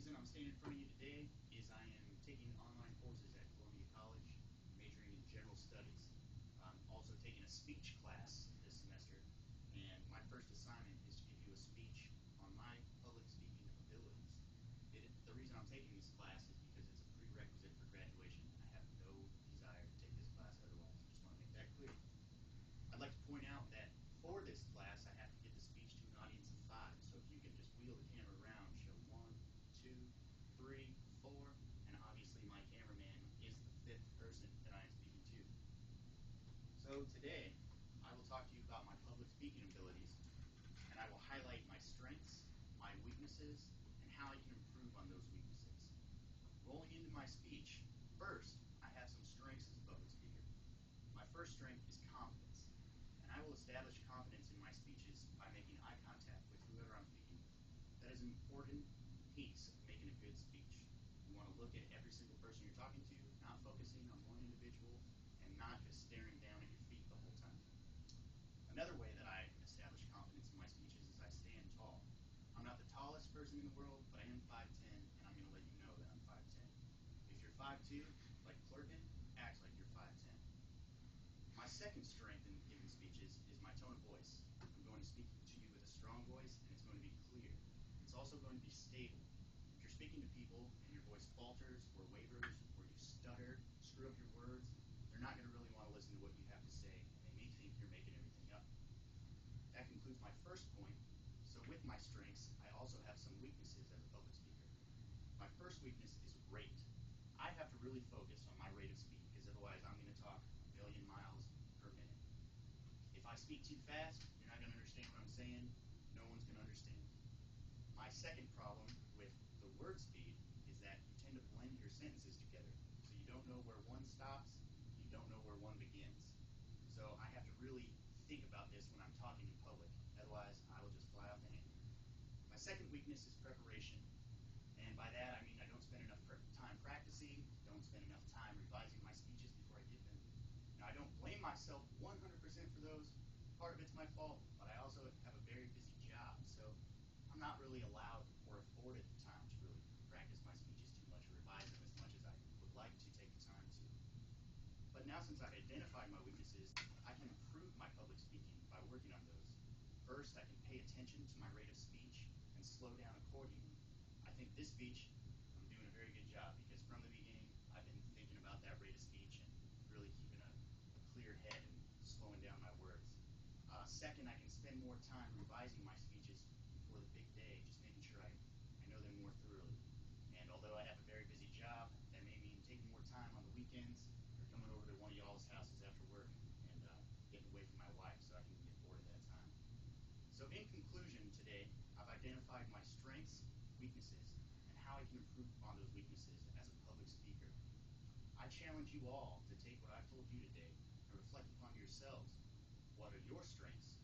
reason I'm standing in front of you today is I am taking online courses at Columbia College, majoring in general studies. I'm also taking a speech class this semester, and my first assignment is to give you a speech on my public speaking abilities. The reason I'm taking this class is because it's a prerequisite for graduation, and I have no desire to take this class otherwise. I just want to make that clear. I'd like to point out that for this class, I have to give the speech to an audience of 5. So if you can just wheel the camera around, show 1, 2, 3, 4, and obviously my cameraman is the 5th person that I am speaking to. So today, I will talk to you about my public speaking abilities, and I will highlight my strengths, my weaknesses, and how I can improve on those weaknesses. Rolling into my speech, first, I have some strengths as a public speaker. My first strength is confidence, and I will establish confidence in my speeches by making eye contact with whoever I'm speaking with. That is an important piece of making a good speech. You want to look at every single person you're talking to, not focusing on one individual, and not just staring down at your feet the whole time. Another way that I establish confidence in my speeches is I stand tall. I'm not the tallest person in the world, but I am 5'10", and I'm going to let you know that I'm 5'10". If you're 5'2", like Clerkin, act like you're 5'10". My second strength in giving speeches is my tone of voice. I'm going to speak to you with a strong voice, and it's going to be clear. It's also going to be stable. If you're speaking to people and your voice falters or wavers, or you stutter, screw up your words, they're not going to really want to listen to what you have to say, and they may think you're making everything up. That concludes my first point. So with my strengths, I also have some weaknesses as a public speaker. My first weakness is rate. I have to really focus on my rate of speed, because otherwise I'm going to talk a million miles per minute. If I speak too fast, you're not going to understand what I'm saying. No one's going to understand. My second problem with the word speed is that you tend to blend your sentences together. So you don't know where one stops, you don't know where one begins. So I have to really think about this when I'm talking in public. Otherwise, I will just fly off the handle. My second weakness is preparation. And by that, I mean I don't spend enough time practicing, don't spend enough time revising my speeches before I give them. Now, I don't blame myself 100% for those. Part of it's my fault, but I also have a very busy job, so I'm not really allowed or afforded the time to really practice my speeches too much or revise them as much as I would like to take the time to. But now, since I've identified my weaknesses, I can improve my public speaking by working on those. First, I can pay attention to my rate of speech and slow down accordingly. I think this speech, I'm doing a very good job, because from the beginning, I've been thinking about that rate of speech and really keeping a clear head and slowing down my words. Second, I can spend more time revising my speeches before the big day, just making sure I know them more thoroughly. And although I have a very busy job, that may mean taking more time on the weekends or coming over to one of y'all's houses after work and getting away from my wife so I can get bored at that time. So in conclusion today, I've identified my strengths, weaknesses, and how I can improve upon those weaknesses as a public speaker. I challenge you all to take what I've told you today and reflect upon yourselves. What are your strengths?